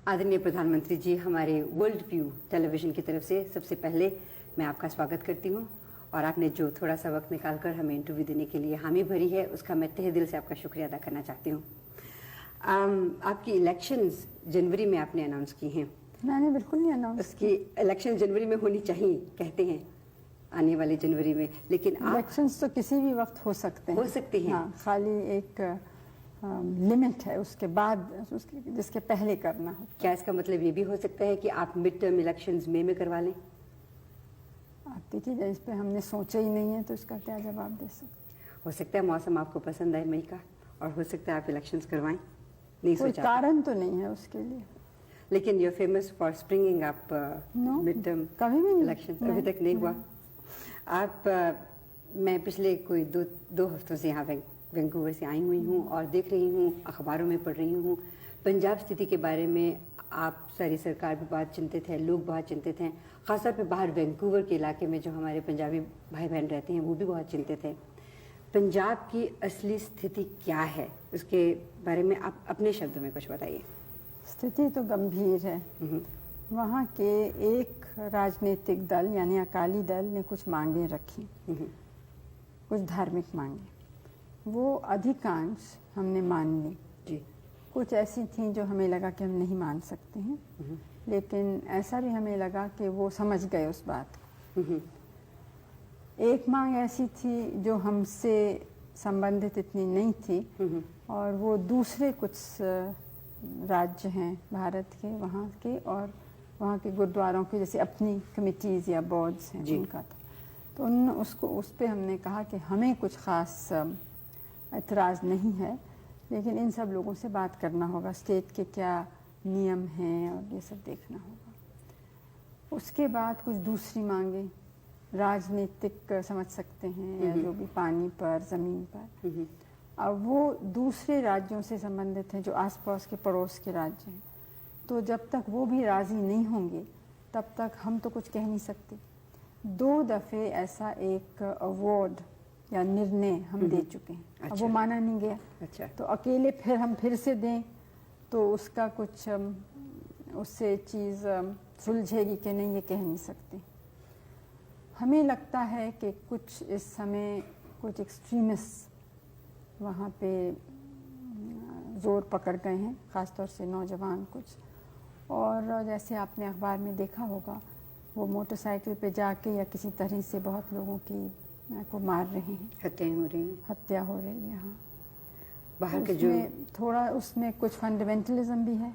आदरणीय प्रधानमंत्री जी, हमारे वर्ल्ड व्यू टेलीविजन की तरफ से सबसे पहले मैं आपका स्वागत करती हूँ और आपने जो थोड़ा सा वक्त निकालकर हमें इंटरव्यू देने के लिए हामी भरी है उसका मैं तहे दिल से आपका शुक्रिया अदा करना चाहती हूँ। आपकी इलेक्शंस जनवरी में आपने अनाउंस की हैं। मैंने बिल्कुल नहीं अनाउंस उसकी इलेक्शन जनवरी में होनी चाहिए कहते हैं, आने वाले जनवरी में, लेकिन इलेक्शंस तो किसी भी वक्त हो सकते हैं। हो सकते हैं। हाँ, खाली एक लिमिट है उसके बाद जिसके पहले करना हो। क्या इसका मतलब ये भी हो सकता है कि आप मिड टर्म इलेक्शंस मई में करवा लें? आप देखिए, इस पे हमने सोचा ही नहीं है तो इसका क्या जवाब दे सकते। हो सकता है मौसम आपको पसंद आए मई का और हो सकता है आप इलेक्शंस करवाएं, नहीं कोई सोचा? कारण तो नहीं है उसके लिए। लेकिन you famous for springing up mid term कभी भी इलेक्शंस अभी तक नहीं हुआ। आप मैं पिछले कोई दो हफ्तों से यहाँ वैंकूवर से आई हुई हूँ और देख रही हूँ, अखबारों में पढ़ रही हूँ, पंजाब स्थिति के बारे में आप सारी सरकार भी बहुत चिंतित है, लोग बहुत चिंतित हैं, ख़ासतौर पे बाहर वैंकूवर के इलाके में जो हमारे पंजाबी भाई बहन रहते हैं वो भी बहुत चिंतित हैं। पंजाब की असली स्थिति क्या है, उसके बारे में आप अपने शब्दों में कुछ बताइए। स्थिति तो गंभीर है। वहाँ के एक राजनीतिक दल यानी अकाली दल ने कुछ मांगे रखी, कुछ धार्मिक मांगे, वो अधिकांश हमने मान ली जी। कुछ ऐसी थी जो हमें लगा कि हम नहीं मान सकते हैं, लेकिन ऐसा भी हमें लगा कि वो समझ गए उस बात को। एक मांग ऐसी थी जो हमसे संबंधित इतनी नहीं थी और वो दूसरे कुछ राज्य हैं भारत के, वहाँ के और वहाँ के गुरुद्वारों के जैसे अपनी कमिटीज़ या बोर्ड्स हैं उनका था। तो उस पर हमने कहा कि हमें कुछ ख़ास एतराज़ नहीं है, लेकिन इन सब लोगों से बात करना होगा, स्टेट के क्या नियम हैं और ये सब देखना होगा। उसके बाद कुछ दूसरी मांगे राजनीतिक समझ सकते हैं या जो भी पानी पर, ज़मीन पर, अब वो दूसरे राज्यों से संबंधित हैं जो आसपास के पड़ोस के राज्य हैं। तो जब तक वो भी राज़ी नहीं होंगे तब तक हम तो कुछ कह नहीं सकते। 2 दफ़े ऐसा एक अवार्ड या निर्णय हम दे चुके हैं। अच्छा। अब वो माना नहीं गया। अच्छा। तो अकेले फिर से दें तो उसका कुछ उससे चीज़ सुलझेगी कि नहीं, ये कह नहीं सकते। हमें लगता है कि कुछ इस समय कुछ एक्सट्रीमिस्ट वहाँ पे ज़ोर पकड़ गए हैं, ख़ासतौर से नौजवान कुछ। और जैसे आपने अखबार में देखा होगा, वो मोटरसाइकिल पे जाके या किसी तरह से बहुत लोगों की को मार रहे हैं, हत्याएं हो रही हैं, हत्या हो रही है। यहाँ बाहर के जो थोड़ा उसमें कुछ फंडामेंटलिज्म भी है,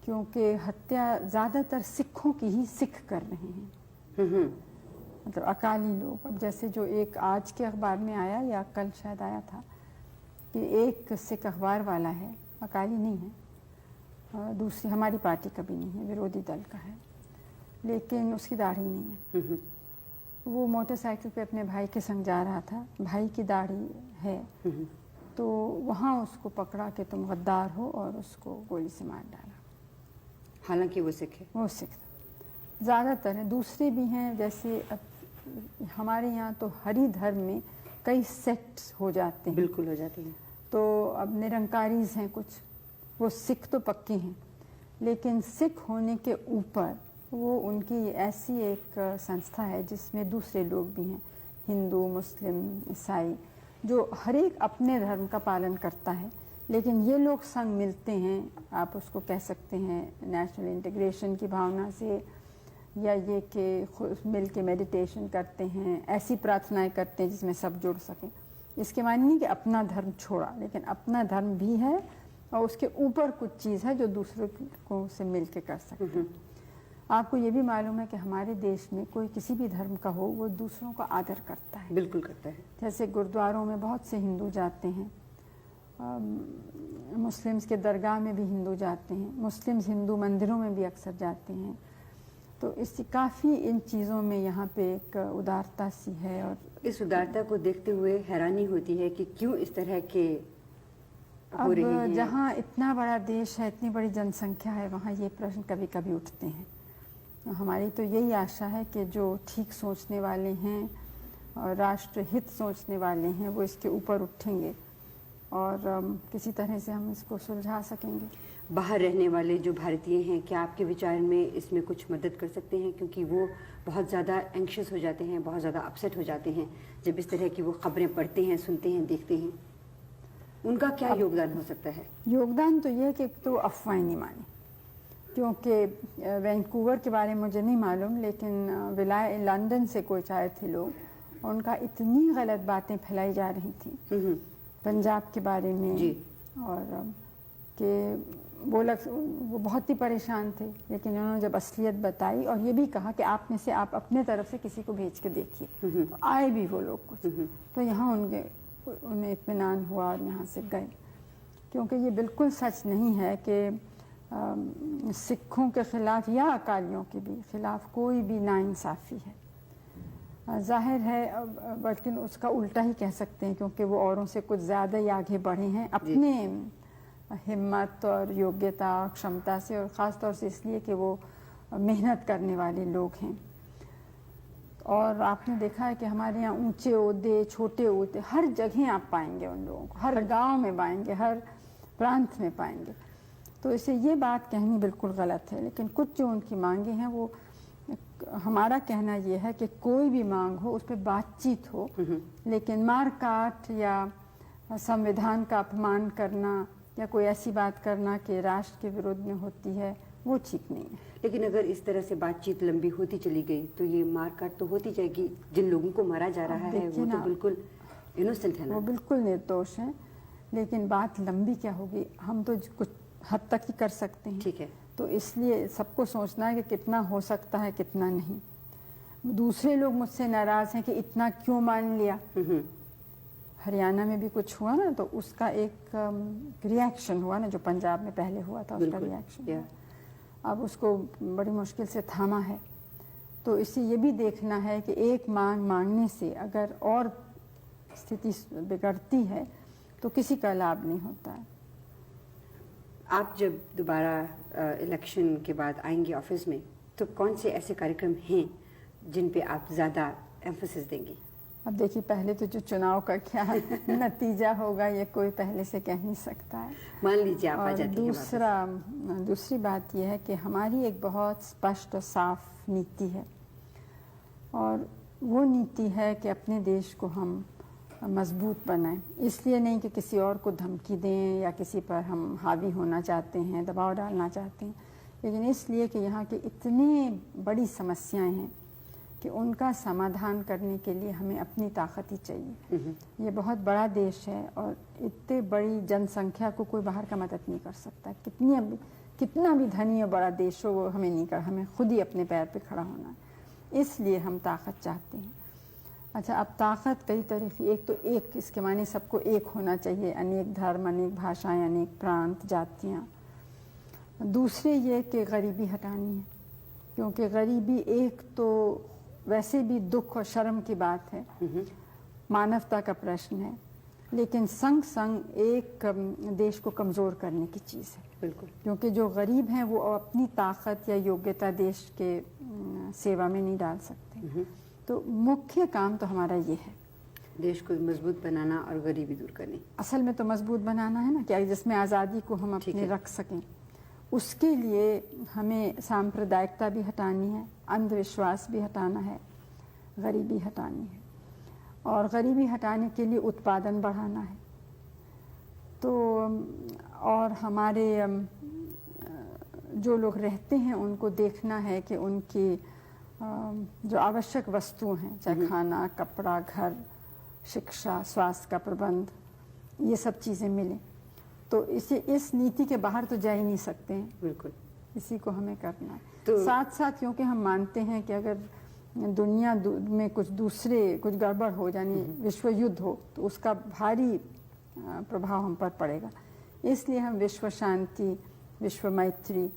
क्योंकि हत्या ज़्यादातर सिखों की ही सिख कर रहे हैं, मतलब अकाली लोग। अब जैसे जो एक आज के अखबार में आया या कल शायद आया था कि एक सिख अखबार वाला है, अकाली नहीं है, दूसरी हमारी पार्टी का भी नहीं है, विरोधी दल का है, लेकिन उसकी दाढ़ी नहीं है। वो मोटरसाइकिल पे अपने भाई के संग जा रहा था, भाई की दाढ़ी है, तो वहाँ उसको पकड़ा कि तुम गद्दार हो और उसको गोली से मार डाला। हालांकि वो सिख है, वो सिख ज़्यादातर हैं, दूसरे भी हैं। जैसे अब हमारे यहाँ तो हरि धर्म में कई सेक्ट्स हो जाते हैं, बिल्कुल हो जाती हैं। तो अब निरंकारीज हैं कुछ, वो सिख तो पक्के हैं, लेकिन सिख होने के ऊपर वो उनकी ऐसी एक संस्था है जिसमें दूसरे लोग भी हैं, हिंदू, मुस्लिम, ईसाई, जो हर एक अपने धर्म का पालन करता है, लेकिन ये लोग संग मिलते हैं। आप उसको कह सकते हैं नेशनल इंटीग्रेशन की भावना से, या ये कि मिल के मेडिटेशन करते हैं, ऐसी प्रार्थनाएं करते हैं जिसमें सब जुड़ सकें। इसके मायने नहीं कि अपना धर्म छोड़ा, लेकिन अपना धर्म भी है और उसके ऊपर कुछ चीज़ है जो दूसरों को से मिल के कर सकते हैं। आपको ये भी मालूम है कि हमारे देश में कोई किसी भी धर्म का हो, वो दूसरों का आदर करता है। बिल्कुल करता है। जैसे गुरुद्वारों में बहुत से हिंदू जाते हैं, मुस्लिम्स के दरगाह में भी हिंदू जाते हैं, मुस्लिम्स हिंदू मंदिरों में भी अक्सर जाते हैं। तो इससे काफ़ी इन चीज़ों में यहाँ पे एक उदारता सी है। और इस उदारता को देखते हुए हैरानी होती है कि क्यों इस तरह के हो रही हैं। अब जहाँ इतना बड़ा देश है, इतनी बड़ी जनसंख्या है, वहाँ ये प्रश्न कभी कभी उठते हैं। हमारी तो यही आशा है कि जो ठीक सोचने वाले हैं और राष्ट्र हित सोचने वाले हैं वो इसके ऊपर उठेंगे और किसी तरह से हम इसको सुलझा सकेंगे। बाहर रहने वाले जो भारतीय हैं, क्या आपके विचार में इसमें कुछ मदद कर सकते हैं? क्योंकि वो बहुत ज़्यादा एंक्शस हो जाते हैं, बहुत ज़्यादा अपसेट हो जाते हैं जब इस तरह की वो खबरें पढ़ते हैं, सुनते हैं, देखते हैं। उनका क्या योगदान हो सकता है? योगदान तो ये है कि तो अफवाहें नहीं मानी, क्योंकि वैंकूवर के बारे में मुझे नहीं मालूम, लेकिन लंदन से कुछ आए थे लोग, उनका इतनी गलत बातें फैलाई जा रही थी पंजाब के बारे में जी। और कि वो बहुत ही परेशान थे, लेकिन उन्होंने जब असलियत बताई और ये भी कहा कि आप में से आप अपने तरफ से किसी को भेज के देखिए, तो आए भी वो लोग कुछ, तो यहाँ उन्हें इत्मीनान हुआ और यहाँ से गए। क्योंकि ये बिल्कुल सच नहीं है कि सिखों के ख़िलाफ़ या अकालियों के भी ख़िलाफ़ कोई भी नाइंसाफ़ी है। जाहिर है, बल्कि उसका उल्टा ही कह सकते हैं, क्योंकि वो औरों से कुछ ज़्यादा ही आगे बढ़े हैं अपने हिम्मत और योग्यता और क्षमता से, और ख़ास तौर से इसलिए कि वो मेहनत करने वाले लोग हैं। और आपने देखा है कि हमारे यहाँ ऊंचे ओहदे, छोटे ओहदे, हर जगह आप पाएंगे उन लोगों को, हर गांव में पाएंगे, हर प्रांत में पाएंगे। तो इसे ये बात कहनी बिल्कुल गलत है, लेकिन कुछ जो उनकी मांगे हैं, वो हमारा कहना ये है कि कोई भी मांग हो उस पर बातचीत हो, लेकिन मार काट या संविधान का अपमान करना या कोई ऐसी बात करना कि राष्ट्र के विरोध में होती है, वो ठीक नहीं है। लेकिन अगर इस तरह से बातचीत लंबी होती चली गई तो ये मारकाट तो होती जाएगी। जिन लोगों को मारा जा रहा है वो तो बिल्कुल इनोसेंट है ना, वो बिल्कुल निर्दोष हैं, लेकिन बात लंबी क्या होगी, हम तो कुछ हद तक ही कर सकते हैं। ठीक है। तो इसलिए सबको सोचना है कि कितना हो सकता है, कितना नहीं। दूसरे लोग मुझसे नाराज़ हैं कि इतना क्यों मान लिया। हरियाणा में भी कुछ हुआ ना, तो उसका एक रिएक्शन हुआ ना, जो पंजाब में पहले हुआ था, उसका रिएक्शन अब उसको बड़ी मुश्किल से थामा है। तो इससे ये भी देखना है कि एक मांगने से अगर और स्थिति बिगड़ती है तो किसी का लाभ नहीं होता है। आप जब दोबारा इलेक्शन के बाद आएंगे ऑफिस में, तो कौन से ऐसे कार्यक्रम हैं जिन पे आप ज़्यादा एम्फोसिस देंगी? अब देखिए, पहले तो जो चुनाव का क्या नतीजा होगा ये कोई पहले से कह नहीं सकता है। मान लीजिए आप आ जाती हैं। दूसरी बात यह है कि हमारी एक बहुत स्पष्ट और साफ नीति है, और वो नीति है कि अपने देश को हम मजबूत बनाएं। इसलिए नहीं कि किसी और को धमकी दें या किसी पर हम हावी होना चाहते हैं, दबाव डालना चाहते हैं, लेकिन इसलिए कि यहाँ की इतनी बड़ी समस्याएं हैं कि उनका समाधान करने के लिए हमें अपनी ताकत ही चाहिए। ये बहुत बड़ा देश है और इतने बड़ी जनसंख्या को कोई बाहर का मदद नहीं कर सकता। कितना भी धनी और बड़ा देश हो, वो हमें नहीं कर, हमें खुद ही अपने पैर पे खड़ा होना है। इसलिए हम ताकत चाहते हैं। अच्छा, अब ताकत कई तरह की, एक तो एक इसके माने सबको एक होना चाहिए, अनेक धर्म, अनेक भाषाएं, अनेक प्रांत, जातियाँ। दूसरे ये कि गरीबी हटानी है, क्योंकि गरीबी एक तो वैसे भी दुख और शर्म की बात है, मानवता का प्रश्न है, लेकिन संग संग एक देश को कमज़ोर करने की चीज़ है। बिल्कुल। क्योंकि जो गरीब हैं वो अपनी ताकत या योग्यता देश के सेवा में नहीं डाल सकते। तो मुख्य काम तो हमारा ये है, देश को मजबूत बनाना और गरीबी दूर करनी। असल में तो मजबूत बनाना है ना, क्या जिसमें आज़ादी को हम अपने रख सकें। उसके लिए हमें सांप्रदायिकता भी हटानी है, अंधविश्वास भी हटाना है, गरीबी हटानी है, और गरीबी हटाने के लिए उत्पादन बढ़ाना है। तो और हमारे जो लोग रहते हैं उनको देखना है कि उनकी जो आवश्यक वस्तुएं हैं, चाहे खाना, कपड़ा, घर, शिक्षा, स्वास्थ्य का प्रबंध, ये सब चीज़ें मिलें। तो इस नीति के बाहर तो जा ही नहीं सकते हैं। बिल्कुल, इसी को हमें करना है। तो साथ साथ क्योंकि हम मानते हैं कि अगर दुनिया में कुछ गड़बड़ हो, यानी विश्व युद्ध हो, तो उसका भारी प्रभाव हम पर पड़ेगा। इसलिए हम विश्व शांति, विश्व मैत्री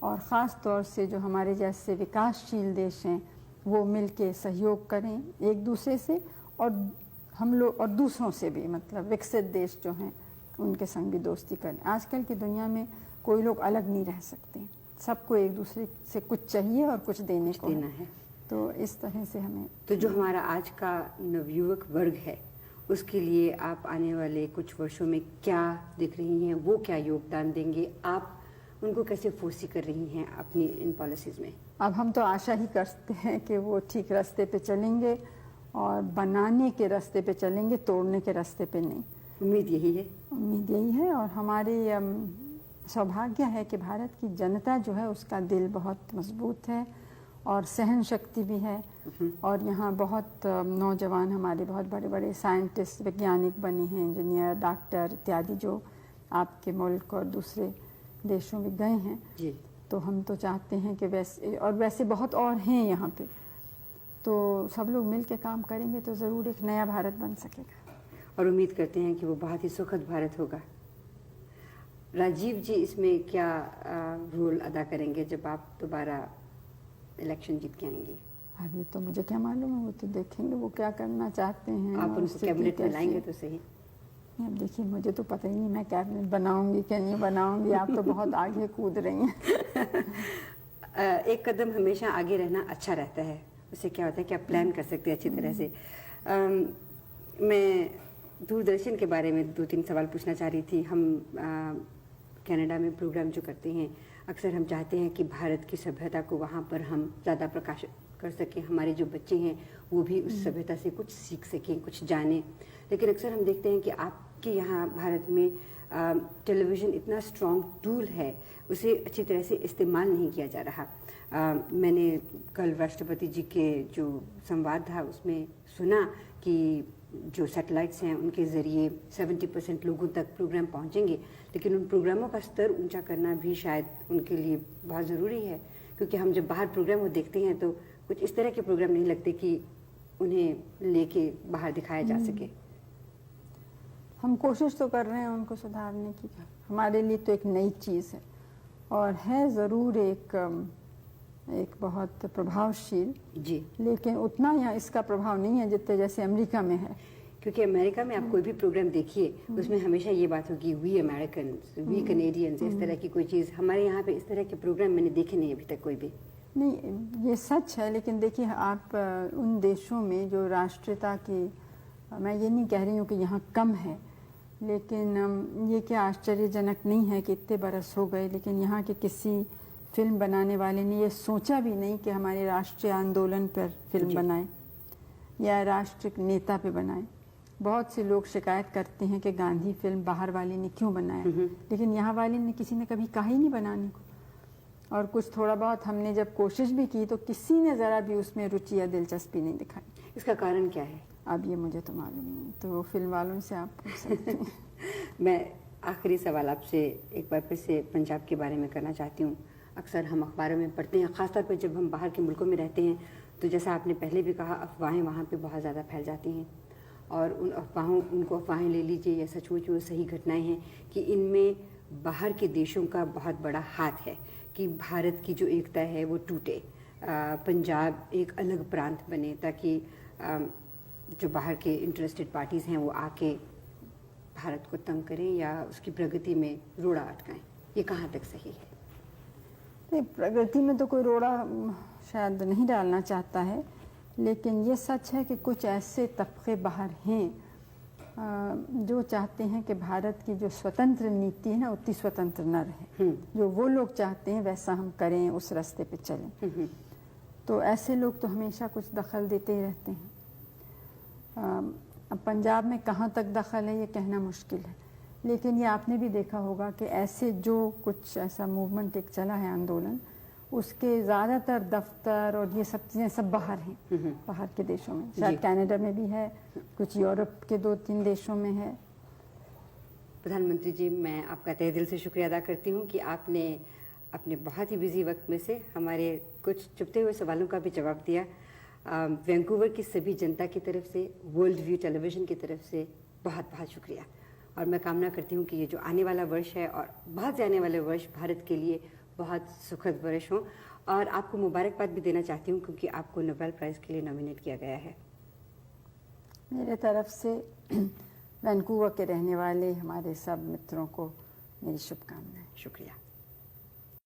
और ख़ास तौर से जो हमारे जैसे विकासशील देश हैं वो मिलके सहयोग करें एक दूसरे से, और हम लोग और दूसरों से भी, मतलब विकसित देश जो हैं उनके संग भी दोस्ती करें। आजकल की दुनिया में कोई लोग अलग नहीं रह सकते, सबको एक दूसरे से कुछ चाहिए और कुछ देने को है। तो इस तरह से हमें, तो जो हमारा आज का नवयुवक वर्ग है उसके लिए आप आने वाले कुछ वर्षों में क्या देख रही हैं, वो क्या योगदान देंगे? आप उनको कैसे फोर्सी कर रही हैं अपनी इन पॉलिसीज़ में? अब हम तो आशा ही करते हैं कि वो ठीक रास्ते पे चलेंगे और बनाने के रास्ते पे चलेंगे, तोड़ने के रास्ते पे नहीं। उम्मीद यही है। उम्मीद यही है और हमारी सौभाग्य है कि भारत की जनता जो है उसका दिल बहुत मजबूत है और सहन शक्ति भी है। और यहाँ बहुत नौजवान हमारे बहुत बड़े बड़े साइंटिस्ट, वैज्ञानिक बने हैं, इंजीनियर, डॉक्टर इत्यादि, जो आपके मुल्क और दूसरे देशों में गए हैं जी। तो हम तो चाहते हैं कि वैसे बहुत और हैं यहाँ पे, तो सब लोग मिल के काम करेंगे तो ज़रूर एक नया भारत बन सकेगा। और उम्मीद करते हैं कि वो बहुत ही सुखद भारत होगा। राजीव जी इसमें क्या रोल अदा करेंगे जब आप दोबारा इलेक्शन जीत के आएंगे? अभी तो मुझे क्या मालूम है, वो तो देखेंगे वो क्या करना चाहते हैं। आप और उनको स्थिति कैबिनेट में कैसी लाएंगे है। तो सही। अब देखिए, मुझे तो पता ही नहीं मैं कैबिनेट बनाऊंगी कि नहीं बनाऊंगी। आप तो बहुत आगे कूद रही हैं। एक कदम हमेशा आगे रहना अच्छा रहता है। उससे क्या होता है कि आप प्लान कर सकते हैं अच्छी तरह से। मैं दूरदर्शन के बारे में 2-3 सवाल पूछना चाह रही थी। हम कनाडा में प्रोग्राम जो करते हैं, अक्सर हम चाहते हैं कि भारत की सभ्यता को वहाँ पर हम ज़्यादा प्रकाशित कर सकें, हमारे जो बच्चे हैं वो भी उस सभ्यता से कुछ सीख सकें, कुछ जानें। लेकिन अक्सर हम देखते हैं कि आपके यहाँ भारत में टेलीविज़न इतना स्ट्रॉन्ग टूल है, उसे अच्छी तरह से इस्तेमाल नहीं किया जा रहा। मैंने कल राष्ट्रपति जी के जो संवाद था उसमें सुना कि जो सैटेलाइट्स हैं उनके ज़रिए 70% लोगों तक प्रोग्राम पहुंचेंगे, लेकिन उन प्रोग्रामों का स्तर ऊंचा करना भी शायद उनके लिए बहुत ज़रूरी है, क्योंकि हम जब बाहर प्रोग्राम वो देखते हैं तो कुछ इस तरह के प्रोग्राम नहीं लगते कि उन्हें लेके बाहर दिखाया जा सके। हम कोशिश तो कर रहे हैं उनको सुधारने की। हमारे लिए तो एक नई चीज़ है और है ज़रूर एक बहुत प्रभावशील, जी। लेकिन उतना यहाँ इसका प्रभाव नहीं है जितने जैसे अमेरिका में है। क्योंकि अमेरिका में आप कोई भी प्रोग्राम देखिए उसमें हमेशा ये बात होगी वी अमेरिकन, वी कनेडियंस, इस तरह की कोई चीज़। हमारे यहाँ पे इस तरह के प्रोग्राम मैंने देखे नहीं अभी तक कोई भी। नहीं, ये सच है, लेकिन देखिए आप उन देशों में जो राष्ट्रीयता की, मैं ये नहीं कह रही हूँ कि यहाँ कम है, लेकिन ये क्या आश्चर्यजनक नहीं है कि इतने बरस हो गए लेकिन यहाँ के किसी फिल्म बनाने वाले ने ये सोचा भी नहीं कि हमारे राष्ट्रीय आंदोलन पर फिल्म बनाए या राष्ट्रीय नेता पे बनाए। बहुत से लोग शिकायत करते हैं कि गांधी फिल्म बाहर वाले ने क्यों बनाया, लेकिन यहाँ वाले ने किसी ने कभी कहा ही नहीं बनाने को। और कुछ थोड़ा बहुत हमने जब कोशिश भी की तो किसी ने ज़रा भी उसमें रुचि या दिलचस्पी नहीं दिखाई। इसका कारण क्या है? अब ये मुझे तो मालूम नहीं, तो वो फिल्म वालों से आप पूछ सकते हैं। मैं आखिरी सवाल आपसे एक बार फिर से पंजाब के बारे में करना चाहती हूँ। अक्सर हम अखबारों में पढ़ते हैं, ख़ासतौर पर जब हम बाहर के मुल्कों में रहते हैं, तो जैसा आपने पहले भी कहा, अफवाहें वहाँ पे बहुत ज़्यादा फैल जाती हैं और उनको अफवाहें ले लीजिए या सचमुच वो सही घटनाएं हैं कि इनमें बाहर के देशों का बहुत बड़ा हाथ है कि भारत की जो एकता है वो टूटे, पंजाब एक अलग प्रांत बने, ताकि जो बाहर के इंटरेस्टेड पार्टीज़ हैं वो आके भारत को तंग करें या उसकी प्रगति में रोड़ा अटकाएं। ये कहाँ तक सही है? नहीं, प्रगति में तो कोई रोड़ा शायद नहीं डालना चाहता है, लेकिन ये सच है कि कुछ ऐसे तबके बाहर हैं जो चाहते हैं कि भारत की जो स्वतंत्र नीति है ना उतनी स्वतंत्र न रहे। जो वो लोग चाहते हैं वैसा हम करें, उस रास्ते पे चलें। तो ऐसे लोग तो हमेशा कुछ दखल देते ही रहते हैं। अब पंजाब में कहाँ तक दखल है ये कहना मुश्किल है, लेकिन ये आपने भी देखा होगा कि ऐसे जो कुछ ऐसा मूवमेंट एक चला है, आंदोलन, उसके ज़्यादातर दफ्तर और ये सब चीज़ें सब बाहर हैं, बाहर के देशों में। शायद कनाडा में भी है, कुछ यूरोप के 2-3 देशों में है। प्रधानमंत्री जी, मैं आपका तहे दिल से शुक्रिया अदा करती हूँ कि आपने अपने बहुत ही बिजी वक्त में से हमारे कुछ चुपते हुए सवालों का भी जवाब दिया। वैंकूवर की सभी जनता की तरफ से, वर्ल्ड व्यू टेलीविज़न की तरफ से बहुत बहुत शुक्रिया। और मैं कामना करती हूँ कि ये जो आने वाला वर्ष है और बहुत से आने वाले वर्ष भारत के लिए बहुत सुखद वर्ष हों। और आपको मुबारकबाद भी देना चाहती हूँ क्योंकि आपको नोबेल प्राइज़ के लिए नॉमिनेट किया गया है। मेरे तरफ से वैंकूवर के रहने वाले हमारे सब मित्रों को मेरी शुभकामनाएं। शुक्रिया।